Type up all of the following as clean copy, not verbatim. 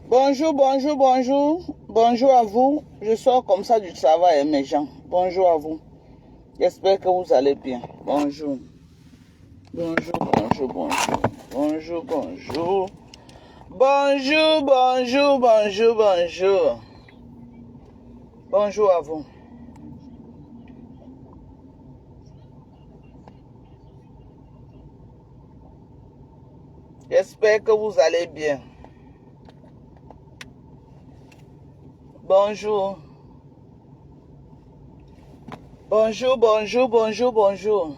Bonjour, bonjour, bonjour. Bonjour à vous. Je sors comme ça du travail, mes gens. Bonjour à vous. J'espère que vous allez bien. Bonjour. Bonjour, bonjour, bonjour. Bonjour, bonjour. Bonjour, bonjour, bonjour, bonjour. Bonjour à vous. J'espère que vous allez bien. Bonjour. Bonjour, bonjour, bonjour, bonjour.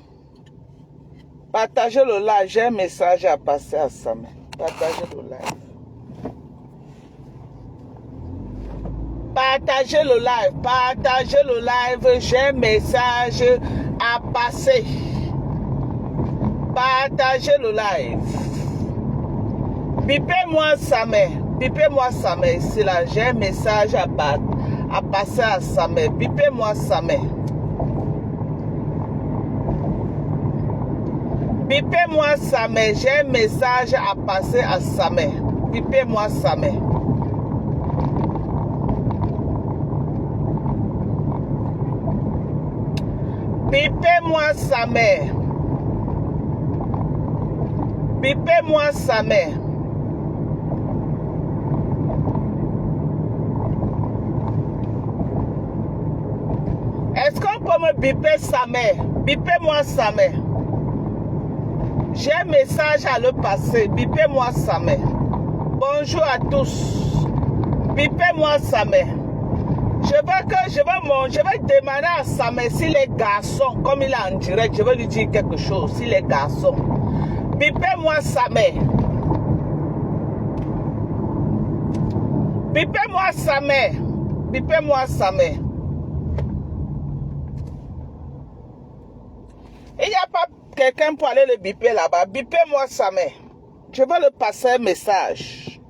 Partagez le live. J'ai un message à passer à Samuel. Partagez le live. Partagez le live. Partagez le live. J'ai un message à passer. Partagez le live. Bipez-moi Samuel. Bipez-moi Samuel. Ici là, j'ai un message à passer à Samuel. Bipez-moi Samuel. Bipez-moi Samuel. J'ai un message à passer à Samuel. Bipez-moi Samuel. Bipez-moi Samuel. Bipez-moi Samuel. Est-ce qu'on peut me biper Samuel? Bipez-moi Samuel. J'ai un message à le passer. Bipez-moi Samuel. Bonjour à tous. Bipez-moi Samuel. Je vais demander à Samuel si les garçons, comme il est en direct, je vais lui dire quelque chose. Si les garçons. Bipez-moi Samuel. Bipez-moi Samuel. Bipez-moi Samuel. Il n'y a pas quelqu'un pour aller le biper là-bas. Bipez-moi Samuel. Je vais le passer un message.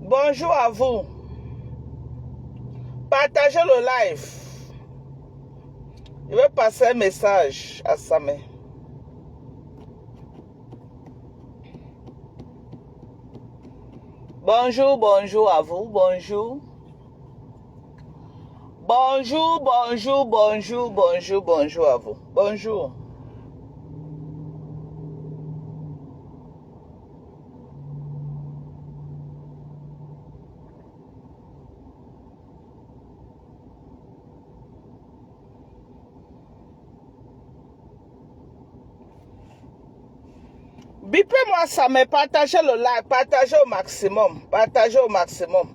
Bonjour à vous. Partagez le live. Je vais passer un message à Samuel. Bonjour, bonjour à vous. Bonjour. Bonjour, bonjour, bonjour, bonjour, bonjour à vous. Bonjour. Bipez-moi ça, mais partagez le live, partagez au maximum, partagez au maximum.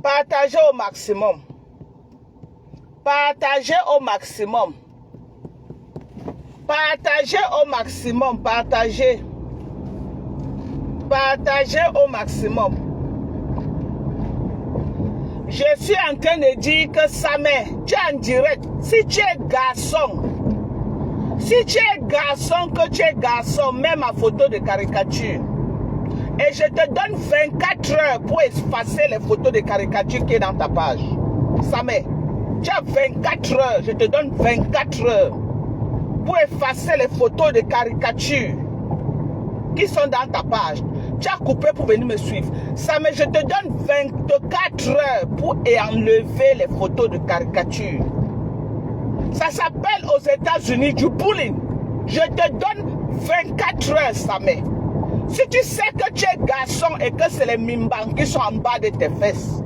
Partagez au maximum. Partagez au maximum. Partagez au maximum. Partagez. Partagez au maximum. Je suis en train de dire que Samuel, tu es en direct. Si tu es garçon, que tu es garçon, mets ma photo de caricature. Et je te donne 24 heures pour effacer les photos de caricature qui est dans ta page. Samuel, tu as 24 heures. Je te donne 24 heures pour effacer les photos de caricature qui sont dans ta page. Tu as coupé pour venir me suivre. Samuel, je te donne 24 heures pour enlever les photos de caricature. Ça s'appelle aux États-Unis du bullying. Je te donne 24 heures, Samuel. Si tu sais que tu es garçon et que c'est les mimbans qui sont en bas de tes fesses,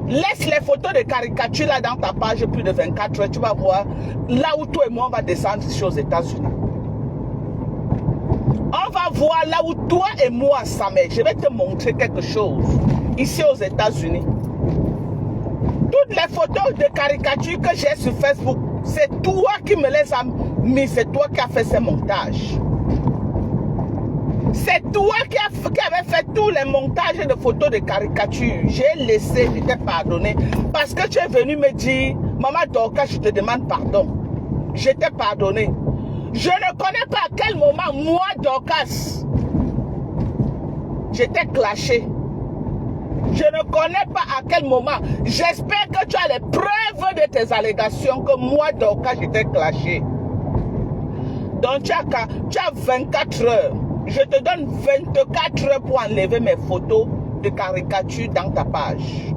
laisse les photos de caricature là dans ta page plus de 24 heures. Tu vas voir là où toi et moi on va descendre ici aux États-Unis. On va voir là où toi et moi, Samuel, je vais te montrer quelque chose ici aux États-Unis. Toutes les photos de caricature que j'ai sur Facebook, c'est toi qui me les as mis, c'est toi qui as fait ces montages. C'est toi qui avait fait tous les montages de photos de caricature. J'ai laissé, je t'ai pardonné. Parce que tu es venu me dire, Maman Dorcas, je te demande pardon. Je t'ai pardonné. Je ne connais pas à quel moment, moi Dorcas, je t'ai clashé. Je ne connais pas à quel moment. J'espère que tu as les preuves de tes allégations que moi, Dorcas, j'étais clashé. Donc, tu as 24 heures. Je te donne 24 heures pour enlever mes photos de caricature dans ta page.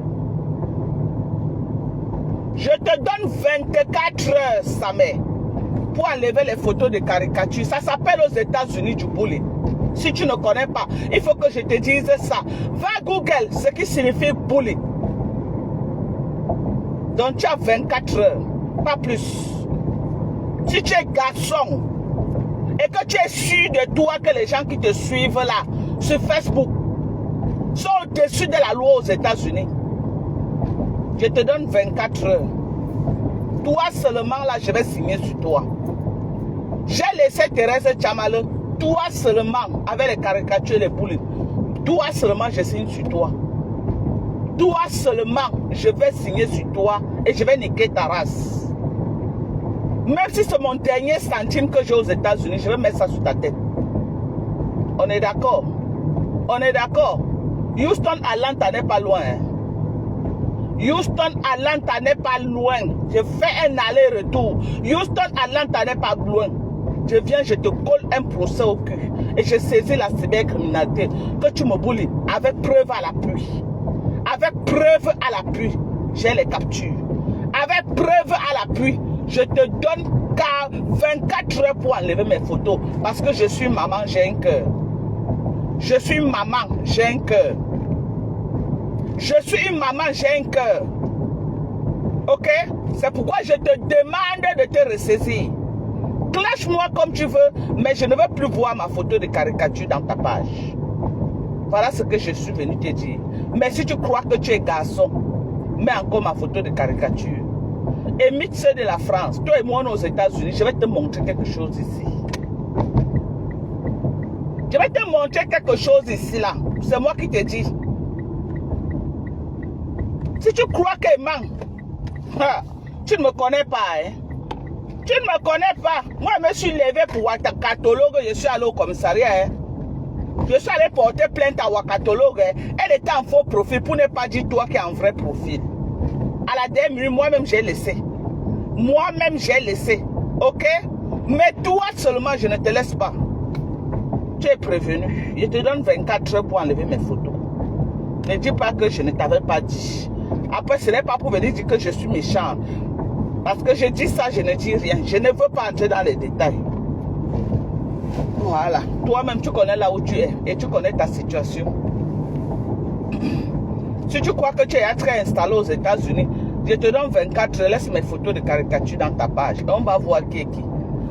Je te donne 24 heures, Samé, pour enlever les photos de caricature. Ça s'appelle aux États-Unis du bullying. Si tu ne connais pas, il faut que je te dise ça. Va Google ce qui signifie bullying. Donc tu as 24 heures, pas plus. Si tu es garçon et que tu es sûr de toi que les gens qui te suivent là, sur Facebook, sont au-dessus de la loi aux États-Unis, je te donne 24 heures. Toi seulement là, je vais signer sur toi. J'ai laissé Thérèse Tchamale. Toi seulement, avec les caricatures et les boules. Toi seulement, je signe sur toi. Toi seulement, je vais signer sur toi et je vais niquer ta race. Même si c'est mon dernier centime que j'ai aux États-Unis, je vais mettre ça sur ta tête. On est d'accord? On est d'accord? Houston, Atlanta n'est pas loin. Hein? Houston, Atlanta n'est pas loin. Je fais un aller-retour. Houston, Atlanta n'est pas loin. Je viens, je te colle un procès au cul. Et je saisis la cybercriminalité. Que tu me boulis avec preuve à l'appui. Avec preuve à l'appui. J'ai les captures. Avec preuve à l'appui. Je te donne 24 heures pour enlever mes photos. Parce que je suis maman, j'ai un cœur. Je suis maman, j'ai un cœur. Je suis une maman, j'ai un cœur. Ok? C'est pourquoi je te demande de te ressaisir. Clash-moi comme tu veux, mais je ne veux plus voir ma photo de caricature dans ta page. Voilà ce que je suis venu te dire. Mais si tu crois que tu es garçon, mets encore ma photo de caricature. Émite ceux de la France, toi et moi aux États-Unis, je vais te montrer quelque chose ici. Je vais te montrer quelque chose ici là. C'est moi qui te dis. Si tu crois que man, tu ne me connais pas, hein? Tu ne me connais pas. Moi, je me suis levé pour Ouakatologue. Je suis allé au commissariat. Hein? Je suis allé porter plainte à Ouakatologue. Hein? Elle était en faux profil pour ne pas dire toi qui es en vrai profil. À la dernière minute, moi-même, j'ai laissé. Moi-même, j'ai laissé. Ok? Mais toi seulement, je ne te laisse pas. Tu es prévenu. Je te donne 24 heures pour enlever mes photos. Ne dis pas que je ne t'avais pas dit. Après, ce n'est pas pour venir dire que je suis méchant. Parce que je dis ça, je ne dis rien. Je ne veux pas entrer dans les détails. Voilà. Toi-même, tu connais là où tu es. Et tu connais ta situation. Si tu crois que tu es très installé aux États-Unis, je te donne 24 heures. Laisse mes photos de caricature dans ta page. On va voir qui est qui.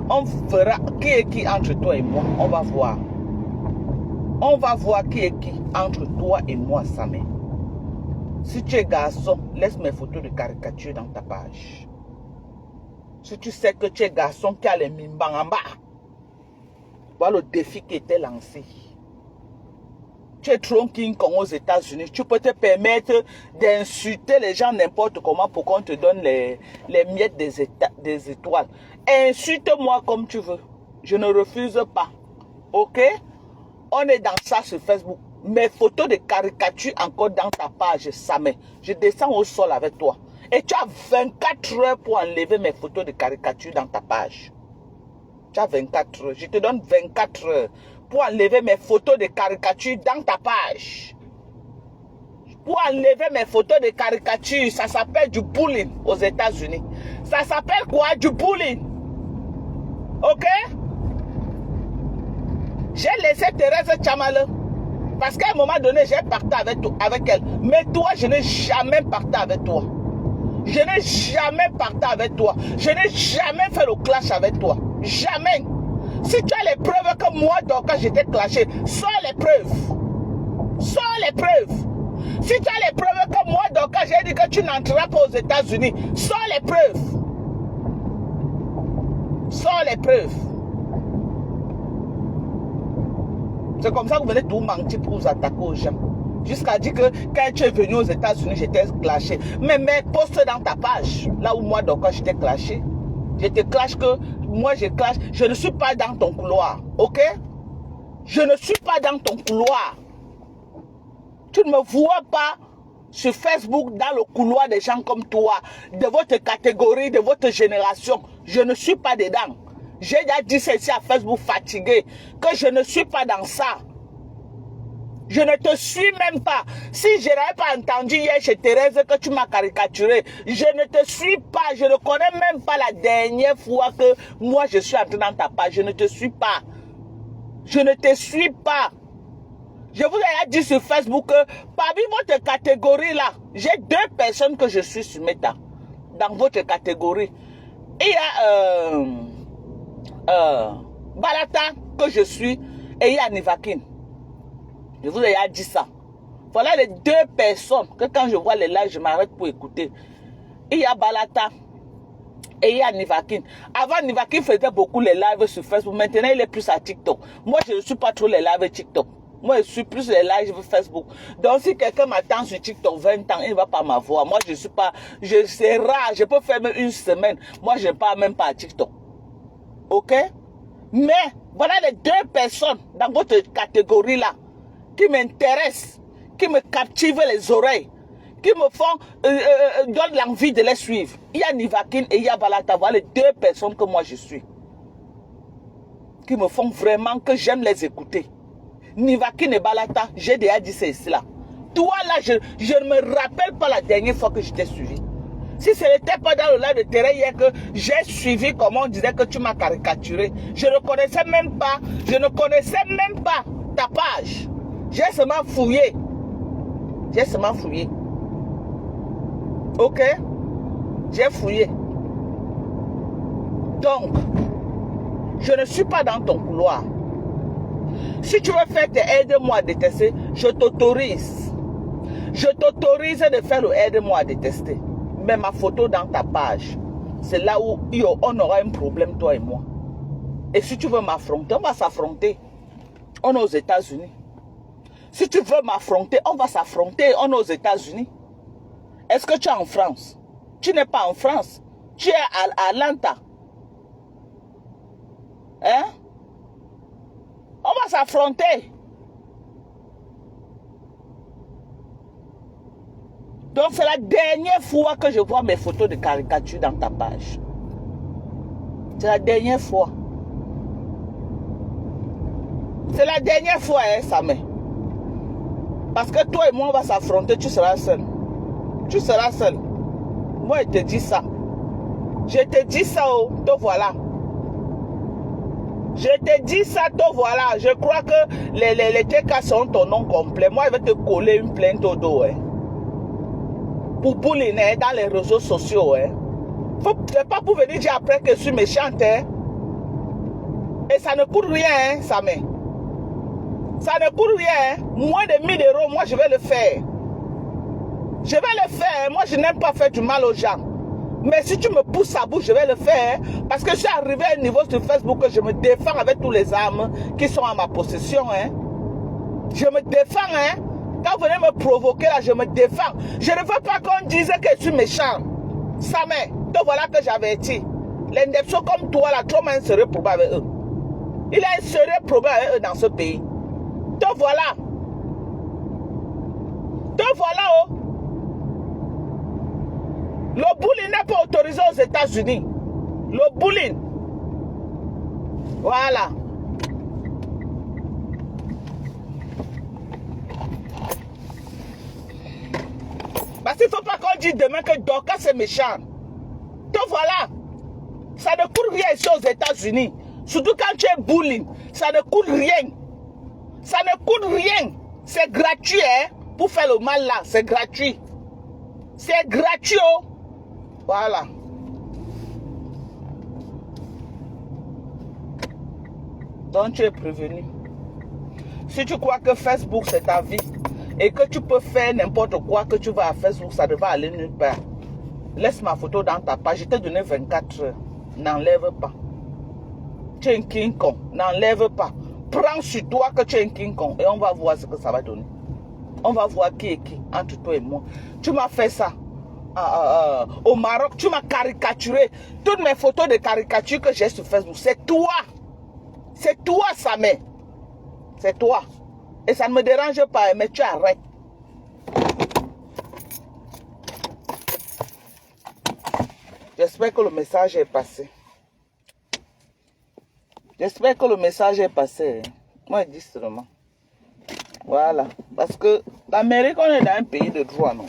On verra qui est qui entre toi et moi. On va voir. On va voir qui est qui entre toi et moi, Samé. Si tu es garçon, laisse mes photos de caricature dans ta page. Si tu sais que tu es garçon qui a les mimbang en bas, voilà le défi qui était lancé. Tu es trop King Kong aux États-Unis. Tu peux te permettre d'insulter les gens n'importe comment pour qu'on te donne les miettes des étoiles. Insulte-moi comme tu veux. Je ne refuse pas. Ok? On est dans ça sur Facebook. Mes photos de caricature encore dans ta page, Samé. Je descends au sol avec toi. Et tu as 24 heures pour enlever mes photos de caricature dans ta page. Tu as 24 heures. Je te donne 24 heures pour enlever mes photos de caricature dans ta page. Pour enlever mes photos de caricature, ça s'appelle du bullying aux États-Unis. Ça s'appelle quoi? Du bullying. Ok? J'ai laissé Thérèse Tchamale. Parce qu'à un moment donné, j'ai parti avec elle. Mais toi, je n'ai jamais parti avec toi. Je n'ai jamais parti avec toi. Je n'ai jamais fait le clash avec toi. Jamais. Si tu as les preuves que moi, donc quand j'étais clashé, sors les preuves. Sors les preuves. Si tu as les preuves que moi, donc quand j'ai dit que tu n'entreras pas aux États-Unis, sors les preuves. Sors les preuves. C'est comme ça que vous venez tout mentir pour vous attaquer aux gens. Jusqu'à dire que quand tu es venu aux États-Unis, j'étais clashé. Mais poste dans ta page. Là où moi, donc quand j'étais clashé, je te clash que moi je clash. Je ne suis pas dans ton couloir. Ok? Je ne suis pas dans ton couloir. Tu ne me vois pas sur Facebook, dans le couloir des gens comme toi, de votre catégorie, de votre génération. Je ne suis pas dedans. J'ai déjà dit ceci à Facebook fatigué, que je ne suis pas dans ça. Je ne te suis même pas. Si je n'avais pas entendu hier chez Thérèse que tu m'as caricaturé, je ne te suis pas. Je ne connais même pas la dernière fois que moi je suis entré dans ta page. Je ne te suis pas. Je ne te suis pas. Je vous ai dit sur Facebook que parmi votre catégorie là, j'ai 2 personnes que je suis sur Meta. Dans votre catégorie. Il y a Balata que je suis et il y a Nivakin. Je vous ai dit ça. Voilà les 2 personnes que quand je vois les lives, je m'arrête pour écouter. Il y a Balata et il y a Nivakin. Avant, Nivakin faisait beaucoup les lives sur Facebook. Maintenant, il est plus à TikTok. Moi, je ne suis pas trop les lives TikTok. Moi, je suis plus les lives Facebook. Donc, si quelqu'un m'attend sur TikTok 20 ans, il ne va pas m'avoir. Moi, je ne suis pas... C'est rare. Je peux faire même une semaine. Moi, je ne parle même pas à TikTok. OK? Mais, voilà les 2 personnes dans votre catégorie là qui m'intéressent, qui me captivent les oreilles, qui me font, donnent l'envie de les suivre. Il y a Nivakin et il y a Balata. Voilà les 2 personnes que moi je suis. Qui me font vraiment que j'aime les écouter. Nivakin et Balata, j'ai déjà dit cela. Toi là, je ne me rappelle pas la dernière fois que je t'ai suivi. Si ce n'était pas dans le live de terrain hier que j'ai suivi comment on disait que tu m'as caricaturé, je ne connaissais même pas ta page. J'ai seulement fouillé. OK? J'ai fouillé. Donc, je ne suis pas dans ton couloir. Si tu veux faire tes aide-moi à détester, je t'autorise. Je t'autorise de faire le aide-moi à détester. Mais ma photo dans ta page, c'est là où on aura un problème, toi et moi. Et si tu veux m'affronter, on va s'affronter. On est aux États-Unis. Si tu veux m'affronter, on va s'affronter. On est aux États-Unis. Est-ce que tu es en France? Tu n'es pas en France. Tu es à Atlanta. Hein? On va s'affronter. Donc c'est la dernière fois que je vois mes photos de caricature dans ta page. C'est la dernière fois. C'est la dernière fois, hein, Samé. Parce que toi et moi, on va s'affronter, tu seras seul. Tu seras seul. Moi, je te dis ça. Je te dis ça, oh, te voilà. Je te dis ça, te voilà. Je crois que les TK sont ton nom complet. Moi, je vais te coller une plainte au dos, hein. Pour bullying, hein, dans les réseaux sociaux, hein. C'est pas pour venir dire après que je suis méchante, hein. Et ça ne coûte rien, hein, Samé. Ça ne coûte rien. Moins de 1000 €, moi, je vais le faire. Je vais le faire. Moi, je n'aime pas faire du mal aux gens. Mais si tu me pousses à bout, je vais le faire. Parce que je suis arrivé à un niveau sur Facebook que je me défends avec tous les armes qui sont à ma possession. Hein. Je me défends. Hein. Quand vous venez me provoquer, là, je me défends. Je ne veux pas qu'on dise que je suis méchant. Samé, te voilà que j'avertis. Les Ndepso comme toi, là, trop un sérieux problème avec eux. Il a un sérieux problème avec eux dans ce pays. Te voilà. Te voilà, oh. Le bullying n'est pas autorisé aux États-Unis. Le bullying. Voilà. Parce qu'il ne faut pas qu'on dise demain que Dorcas c'est méchant. Te voilà. Ça ne coûte rien ici aux États-Unis. Surtout quand tu es bullying. Ça ne coûte rien. Ça ne coûte rien. C'est gratuit, hein. Pour faire le mal là, c'est gratuit. C'est gratuit, oh. Voilà. Donc tu es prévenu. Si tu crois que Facebook c'est ta vie et que tu peux faire n'importe quoi que tu vas à Facebook, ça ne va aller nulle part. Laisse ma photo dans ta page. Je t'ai donné 24 heures. N'enlève pas. Tu es un King Kong. N'enlève pas. Prends sur toi que tu es un King Kong et on va voir ce que ça va donner. On va voir qui est qui entre toi et moi. Tu m'as fait ça. Au Maroc, tu m'as caricaturé. Toutes mes photos de caricature que j'ai sur Facebook, c'est toi. C'est toi, Samé. C'est toi. Et ça ne me dérange pas, mais tu arrêtes. J'espère que le message est passé. J'espère que le message est passé. Moi, je dis seulement. Voilà. Parce que l'Amérique, on est dans un pays de droit, non?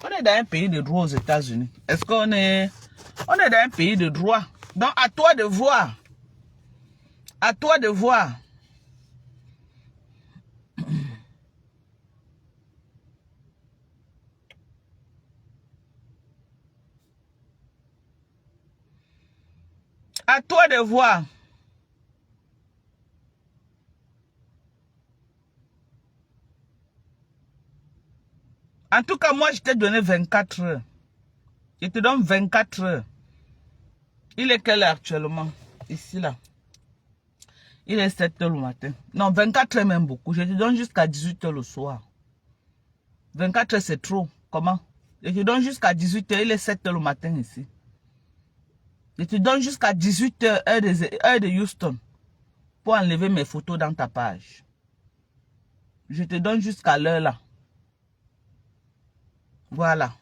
On est dans un pays de droit aux États-Unis. Est-ce qu'on est... On est dans un pays de droit. Donc, à toi de voir. À toi de voir. À toi de voir. En tout cas, moi, je t'ai donné 24 heures. Je te donne 24 heures. Il est quelle heure actuellement? Ici, là. Il est 7 heures le matin. Non, 24 heures même beaucoup. Je te donne jusqu'à 18 heures le soir. 24 heures, c'est trop. Comment? Je te donne jusqu'à 18 heures. Il est 7 heures le matin ici. Je te donne jusqu'à 18 heures, heure de Houston, pour enlever mes photos dans ta page. Je te donne jusqu'à l'heure là. Voilà.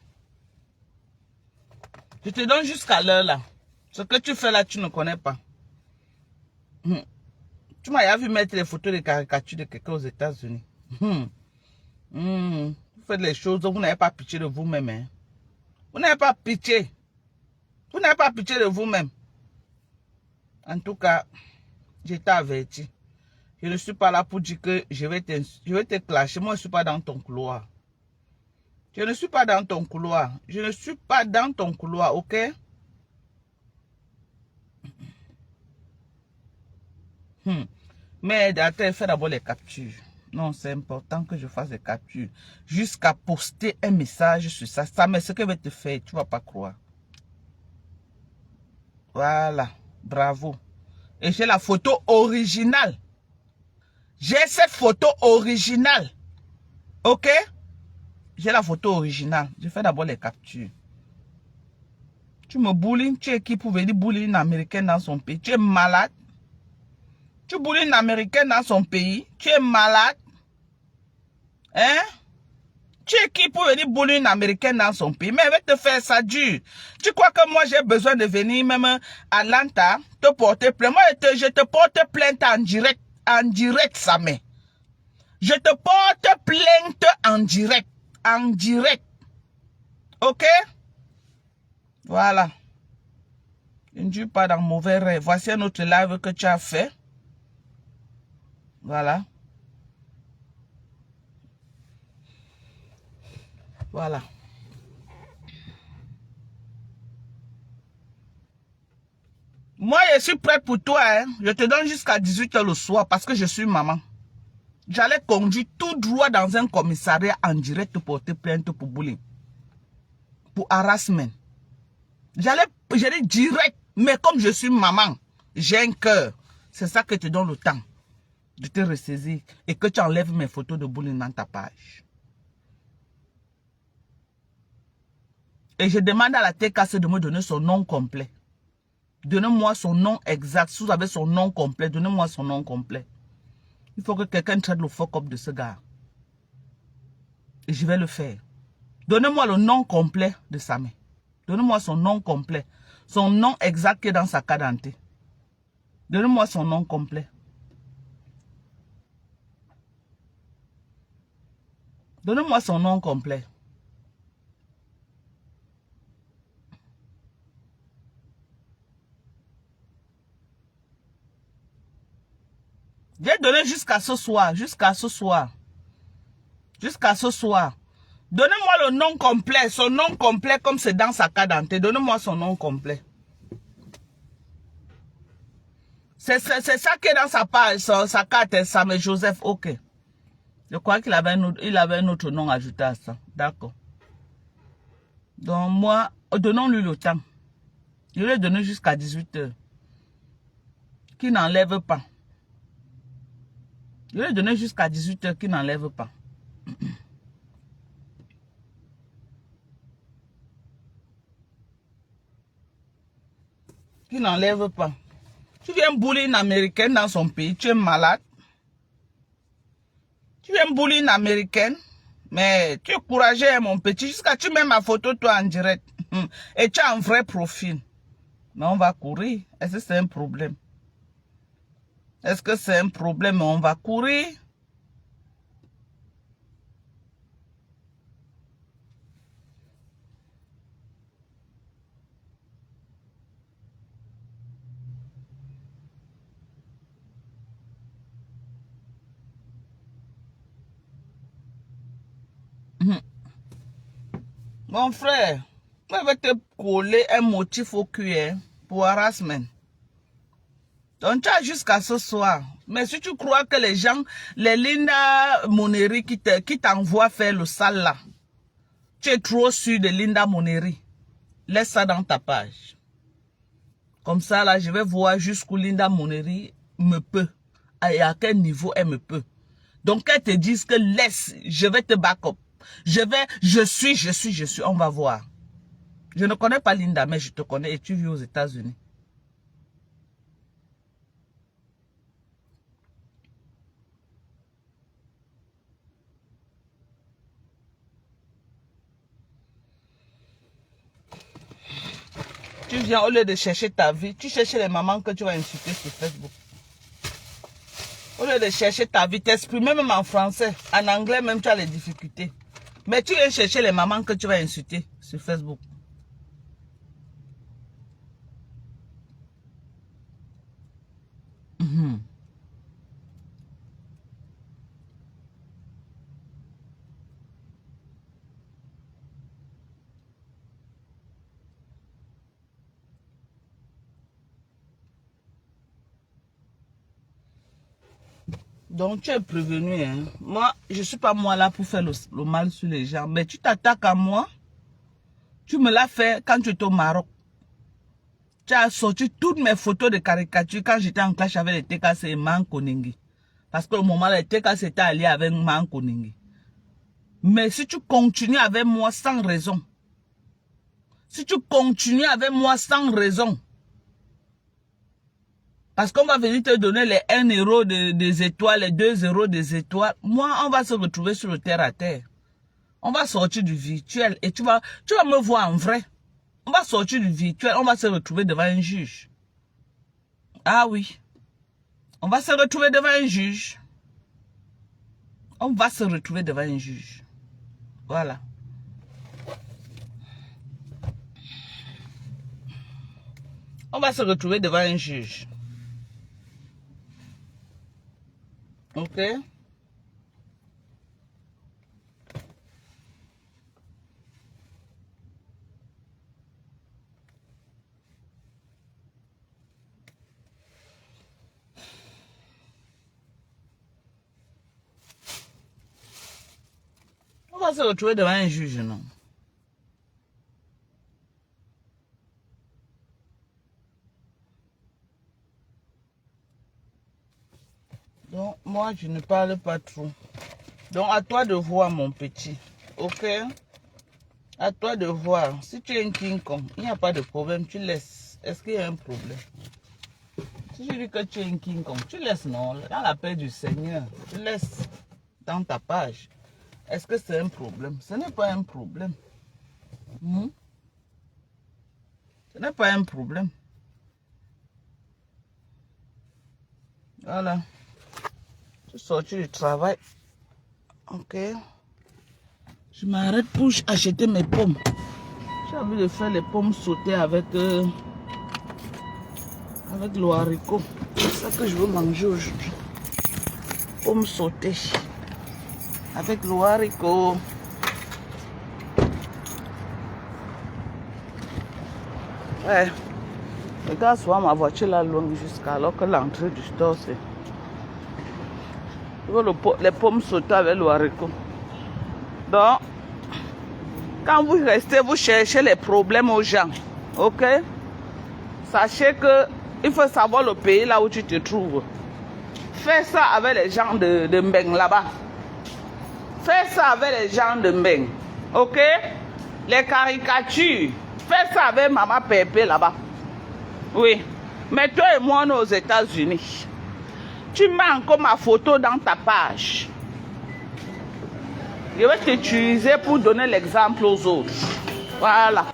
Je te donne jusqu'à l'heure là. Ce que tu fais là, tu ne connais pas. Tu m'as vu mettre les photos de caricature de quelqu'un aux États-Unis. Vous faites les choses dont vous n'avez pas pitié de vous-même. Hein. Vous n'avez pas pitié. Vous n'avez pas pitié de vous-même. En tout cas, je t'ai averti. Je ne suis pas là pour dire que je vais te clasher. Moi, je ne suis pas dans ton couloir. Je ne suis pas dans ton couloir. Je ne suis pas dans ton couloir, ok? Mais attends, fais d'abord les captures. Non, c'est important que je fasse des captures. Jusqu'à poster un message sur ça. Ça, mais ce que je vais te faire, tu ne vas pas croire. Voilà. Bravo. Et j'ai la photo originale. J'ai cette photo originale. Ok? J'ai la photo originale. Je fais d'abord les captures. Tu me boules, tu es qui pour venir bouler une américaine dans son pays? Tu es malade? Tu boules une américaine dans son pays? Tu es malade? Hein? Tu es qui pour venir bouler une américaine dans son pays? Mais elle va te faire ça dur. Tu crois que moi j'ai besoin de venir même à Atlanta te porter plainte? Moi je te porte plainte en direct, ça met. Je te porte plainte en direct. En direct. Ok? Voilà. Je ne dis pas dans mauvais rêve. Voici un autre live que tu as fait. Voilà. Voilà. Moi, je suis prête pour toi. Hein. Je te donne jusqu'à 18 h le soir parce que je suis maman. J'allais conduire tout droit dans un commissariat en direct pour porter plainte pour bullying. Pour harassment. J'allais direct. Mais comme je suis maman, j'ai un cœur. C'est ça que te donne le temps de te ressaisir et que tu enlèves mes photos de bullying dans ta page. Et je demande à la TKC de me donner son nom complet. Donnez-moi son nom exact. Si vous avez son nom complet, donnez-moi son nom complet. Il faut que quelqu'un traite le fuck up de ce gars. Et je vais le faire. Donnez-moi le nom complet de Samé. Donnez-moi son nom complet. Son nom exact qui est dans sa carte d'identité. Donnez-moi son nom complet. Donnez-moi son nom complet. J'ai donné jusqu'à ce soir. Jusqu'à ce soir. Jusqu'à ce soir. Donnez-moi le nom complet. Son nom complet comme c'est dans sa carte d'identité. Donnez-moi son nom complet. C'est ça qui est dans sa page, sa carte, Samé Joseph. Ok. Je crois qu'il avait un autre nom ajouté à ça. D'accord. Donc moi, donnons-lui le temps. Je lui ai donné jusqu'à 18 h. Qui n'enlève pas. Je lui ai donné jusqu'à 18 h qui n'enlève pas. Qui n'enlève pas. Tu viens bouler une américaine dans son pays, tu es malade. Tu viens bouler une américaine, mais tu es courageux mon petit, jusqu'à tu mets ma photo toi en direct. Et tu as un vrai profil. Mais on va courir. Est-ce que c'est un problème? Est-ce que c'est un problème? On va courir. Mon frère, je vais te coller un motif au cuir pour harassment. Donc tu as jusqu'à ce soir. Mais si tu crois que les gens, les Linda Moneri qui t'envoient faire le sale là, tu es trop sûr de Linda Moneri. Laisse ça dans ta page. Comme ça là, je vais voir jusqu'où Linda Moneri me peut. Et à quel niveau elle me peut. Donc qu'elle te dise que laisse, je vais te back up. Je suis, on va voir. Je ne connais pas Linda, mais je te connais et tu vis aux États-Unis. Tu viens au lieu de chercher ta vie, tu cherches les mamans que tu vas insulter sur Facebook. Au lieu de chercher ta vie, t'exprimer même en français, en anglais même tu as les difficultés. Mais tu viens chercher les mamans que tu vas insulter sur Facebook. Donc tu es prévenu, hein. Moi, je ne suis pas moi là pour faire le mal sur les gens. Mais tu t'attaques à moi. Tu me l'as fait quand tu étais au Maroc. Tu as sorti toutes mes photos de caricature quand j'étais en clash avec les TKC et Mankoningui. Parce que au moment là, les TKC étaient alliés avec Mankoningui. Mais si tu continues avec moi sans raison, parce qu'on va venir te donner les 1 euro des étoiles, les 2 euros des étoiles, moi, on va se retrouver sur le terre à terre. On va sortir du virtuel et tu vas me voir en vrai. On va sortir du virtuel, on va se retrouver devant un juge. Ah oui. On va se retrouver devant un juge. On va se retrouver devant un juge. Voilà. On va se retrouver devant un juge. Ok? On va se retrouver devant un juge, non? Donc, moi, je ne parle pas trop. Donc, à toi de voir, mon petit. Ok? À toi de voir. Si tu es un King Kong, il n'y a pas de problème, tu laisses. Est-ce qu'il y a un problème? Si je dis que tu es un King Kong, tu laisses, non? Dans la paix du Seigneur, tu laisses dans ta page. Est-ce que c'est un problème? Ce n'est pas un problème. Ce n'est pas un problème. Voilà. Je suis sorti du travail. Ok. Je m'arrête pour acheter mes pommes. J'ai envie de faire les pommes sautées avec le haricot. C'est ça que je veux manger aujourd'hui. Pommes sautées avec le haricot. Ouais. Le gars soit ma voiture là longue jusqu'à alors que l'entrée du store c'est. Je veux les pommes sautées avec le haricot. Donc, quand vous restez, vous cherchez les problèmes aux gens. Ok? Sachez que il faut savoir le pays là où tu te trouves. Fais ça avec les gens de Mbeng là-bas. Fais ça avec les gens de Mbeng. Ok? Les caricatures. Fais ça avec Maman Pépé là-bas. Oui. Mais toi et moi, on est aux États-Unis. Tu mets encore ma photo dans ta page. Je vais t'utiliser pour donner l'exemple aux autres. Voilà.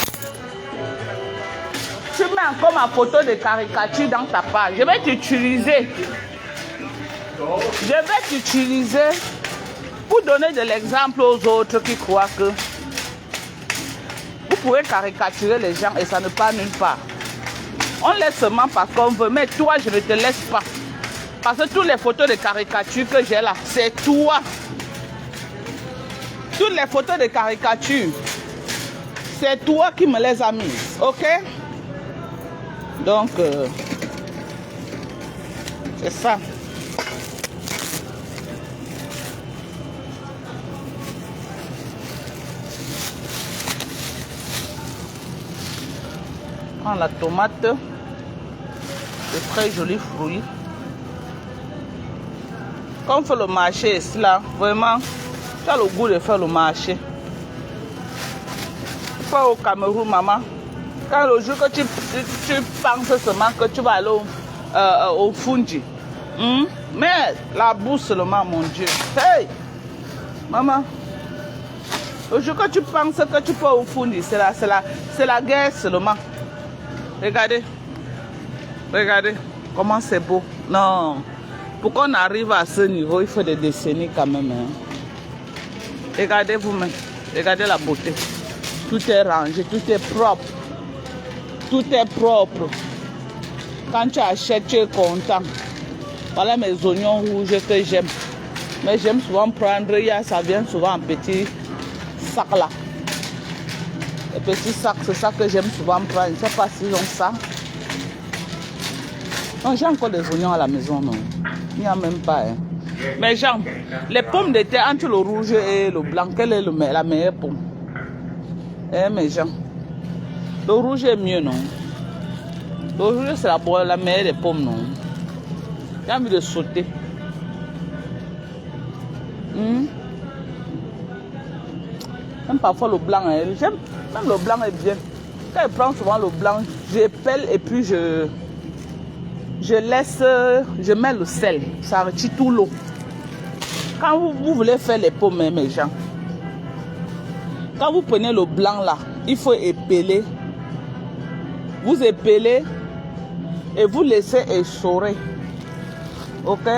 tu mets encore ma photo de caricature dans ta page, je vais t'utiliser. Je vais t'utiliser pour donner de l'exemple aux autres qui croient que vous pouvez caricaturer les gens et ça ne part nulle part. On laisse seulement parce qu'on veut, mais toi, je ne te laisse pas. Parce que toutes les photos de caricature que j'ai là, c'est toi. Toutes les photos de caricature, c'est toi qui me les as mises, ok? Donc, c'est ça. Prends la tomate, de très jolis fruits. Quand on fait le marché, là, vraiment, tu as le goût de faire le marché. Pas au Cameroun, maman. Quand le jour que tu penses seulement que tu vas aller au Fundi. Mais la bourse seulement, mon Dieu. Hey! Maman. Le jour que tu penses que tu peux au Fundi, c'est la guerre seulement. Regardez. Regardez comment c'est beau. Non. Pour qu'on arrive à ce niveau, il faut des décennies quand même. Hein. Regardez vous-même. Regardez la beauté. Tout est rangé, tout est propre. Tout est propre. Quand tu achètes, tu es content. Voilà mes oignons rouges que j'aime. Mais j'aime souvent prendre, ça vient souvent en petits sacs là. Les petits sacs, c'est ça que j'aime souvent prendre. Je ne sais pas s'ils ont ça. Non, j'ai encore des oignons à la maison, non. Il n'y a même pas. Hein. Mais Jean, les pommes de terre entre le rouge et le blanc, quelle est la meilleure pomme? Mais Jean, le rouge est mieux, non? Le rouge, c'est la meilleure des pommes, non? J'ai envie de sauter. Même parfois le blanc, hein. J'aime, même le blanc est bien. Quand je prends souvent le blanc, je pèle et puis je mets le sel, ça retire tout l'eau. Quand vous voulez faire les pommes, mes gens, quand vous prenez le blanc là, il faut épeler. Vous épelez et vous laissez essorer. Ok?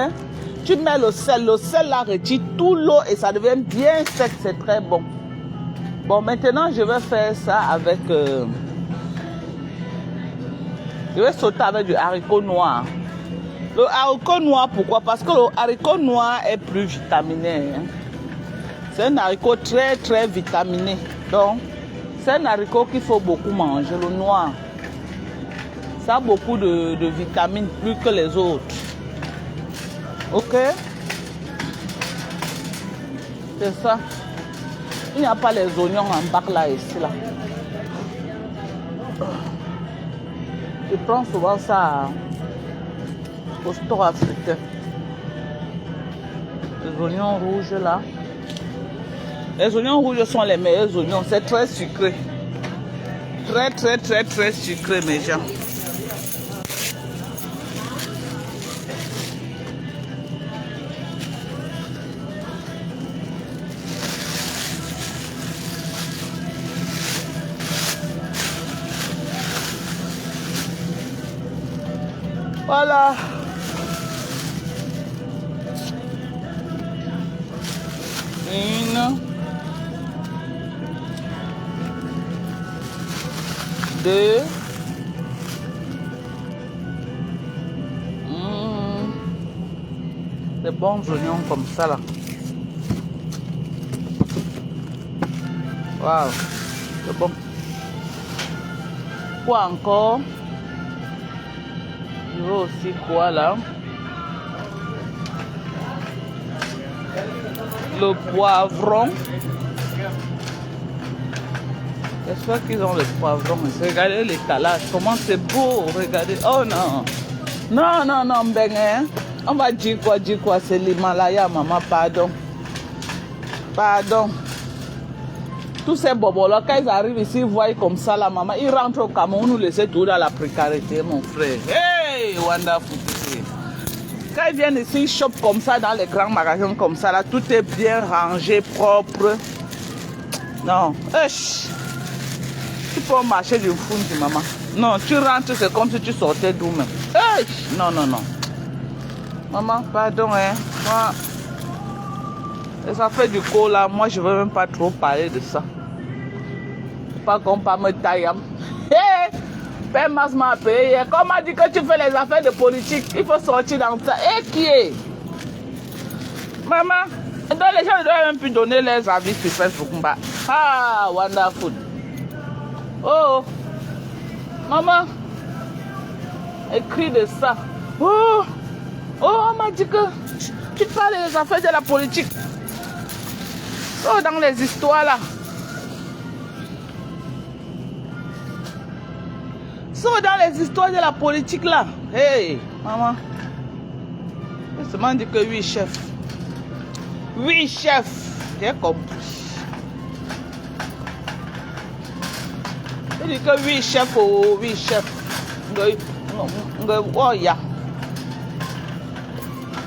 Tu mets le sel là retire tout l'eau et ça devient bien sec, c'est très bon. Bon, maintenant je vais faire ça avec... je vais sauter avec du haricot noir. Le haricot noir, pourquoi? Parce que le haricot noir est plus vitaminé. Hein. C'est un haricot très très vitaminé. Donc, c'est un haricot qu'il faut beaucoup manger, le noir. Ça a beaucoup de vitamines, plus que les autres. Ok? C'est ça. Il n'y a pas les oignons en bac là, ici, là. Je prends souvent ça au store africain. Les oignons rouges là. Les oignons rouges sont les meilleurs oignons. C'est très sucré. Très, très, très, très sucré, mes gens. Voilà. Une. Deux. Des bons oignons comme ça là. Waouh. C'est bon. Quoi encore? Je veux aussi quoi là? Le poivron. J'espère qu'ils ont le poivron. Regardez l'étalage. Comment c'est beau. Regardez. Oh non. Non, non, non, ben, on va dire quoi, c'est l'Himalaya, maman, pardon. Pardon. Tous ces bobos là, quand ils arrivent ici, ils voient comme ça, la maman, ils rentrent au Cameroun, nous laissent tout dans la précarité, mon frère. Hey, wonderful. Quand ils viennent ici, ils chopent comme ça, dans les grands magasins comme ça, là, tout est bien rangé, propre. Non, Tu peux marcher d'une foule, maman. Non, tu rentres, c'est comme si tu sortais d'où même. Hey! Non, non, non. Maman, pardon, hein. Moi, ça fait du coup là. Moi, je veux même pas trop parler de ça. Pas qu'on pas me tailler. Hé! Père Mas m'a payé. Comme m'a dit que tu fais les affaires de politique, il faut sortir dans ça. Et qui est? Maman, donc les gens ne doivent même plus donner leurs avis sur Facebook. Ah, wonderful. Oh, maman, écris de ça. Oh, on m'a dit que tu parles des affaires de la politique. Oh, dans les histoires là. So, dans les histoires de la politique là. Hey, maman. Je seulement dit que oui, chef. Oui, chef. J'ai compris. Il dit que oui, chef. Oh, oui, chef. Oh, yeah.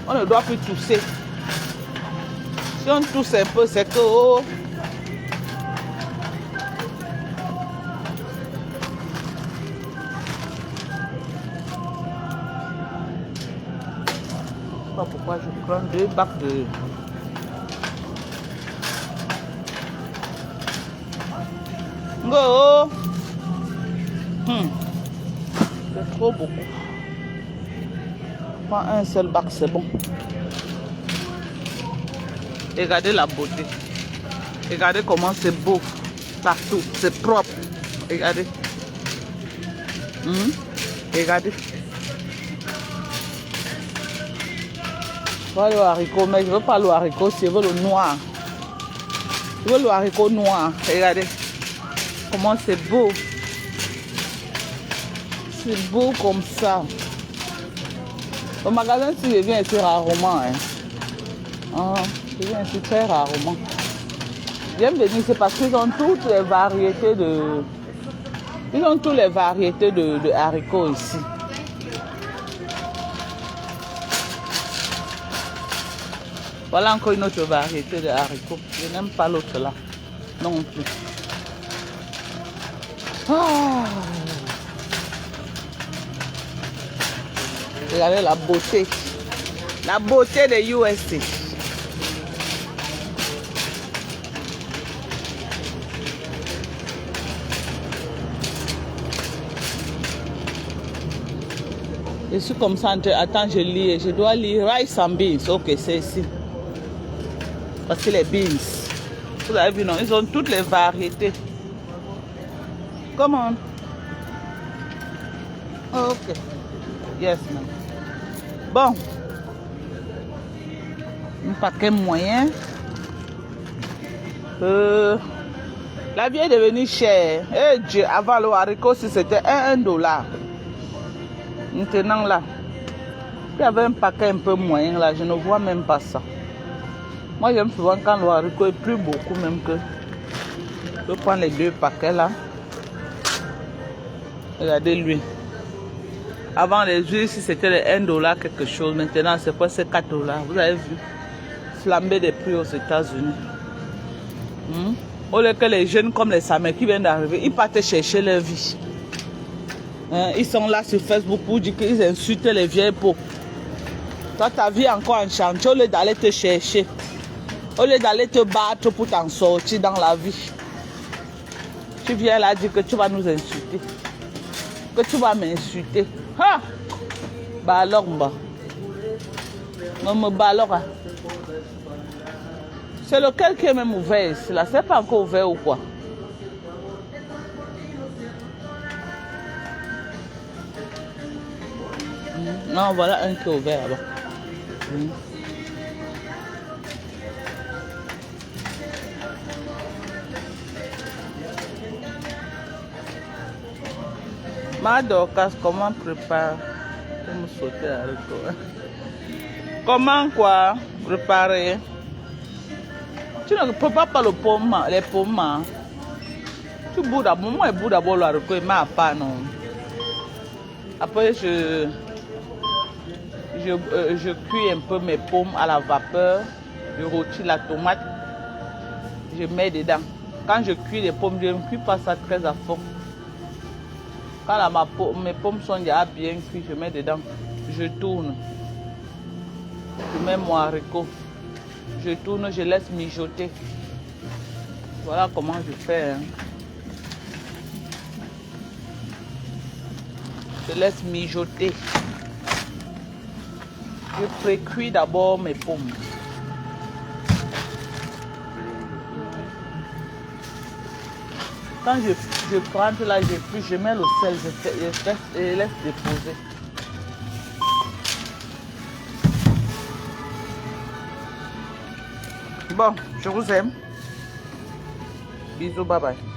On ne doit plus tousser. Si on tousse un peu, c'est que... Oh, je sais pas pourquoi je prends 2 bacs de... Go! C'est trop beaucoup. Pas un seul bac, c'est bon. Regardez la beauté. Regardez comment c'est beau partout. C'est propre. Regardez. Regardez. Je veux le haricot, mais je veux pas le haricot, je veux le noir. Je veux le haricot noir. Regardez. Comment c'est beau. C'est beau comme ça. Au magasin, si je viens ici rarement. Je viens ici très rarement. J'aime venir ici parce qu'ils ont toutes les variétés de... Ils ont toutes les variétés de haricots ici. Voilà encore une autre variété de haricots. Je n'aime pas l'autre là. Non plus. Ah. Regardez la beauté. La beauté des USA. Je suis comme ça, attends, je lis. Je dois lire rice and beans. Ok, c'est ici. Parce que les beans, vous avez vu, non, ils ont toutes les variétés. Come on. Ok. Yes, man. Bon. Un paquet moyen. La vie est devenue chère. Eh Dieu, avant le haricot, si c'était $1. Maintenant là, il y avait un paquet un peu moyen là, je ne vois même pas ça. Moi j'aime souvent quand le haricot est plus beaucoup même que. Je prends les 2 paquets là. Regardez lui. Avant les huiles, si c'était les $1 quelque chose, maintenant c'est presque $4. Vous avez vu, flambé des prix aux États-Unis. Au lieu que les jeunes comme les Samais qui viennent d'arriver, ils partent chercher leur vie. Ils sont là sur Facebook pour dire qu'ils insultent les vieilles peaux. Toi, ta vie est encore en chantier, au lieu d'aller te chercher, au lieu d'aller te battre pour t'en sortir dans la vie. Tu viens là dire que tu vas nous insulter, que tu vas m'insulter. Ha! Bah alors, bah. Non, mais bah alors. C'est lequel qui est même ouvert ici là? C'est pas encore ouvert ou quoi? Non, voilà un qui est ouvert là-bas. Dorcas, comment préparer? Comment sauter à haricot? Comment quoi? Préparer? Tu ne prépares pas le pomme, les pommes. Tu bouts d'abord, moi je bouts d'abord le haricot, mais à pas non. Après je cuis un peu mes pommes à la vapeur. Je rôtis la tomate. Je mets dedans. Quand je cuis les pommes, je ne cuis pas ça très à fond. Quand mes pommes sont déjà bien cuites, je mets dedans. Je tourne. Je mets mon haricot. Je tourne, je laisse mijoter. Voilà comment je fais. Hein. Je laisse mijoter. Je pré-cuis d'abord mes pommes. Quand je prends là, je mets le sel, je laisse déposer. Bon, je vous aime. Bisous, bye bye.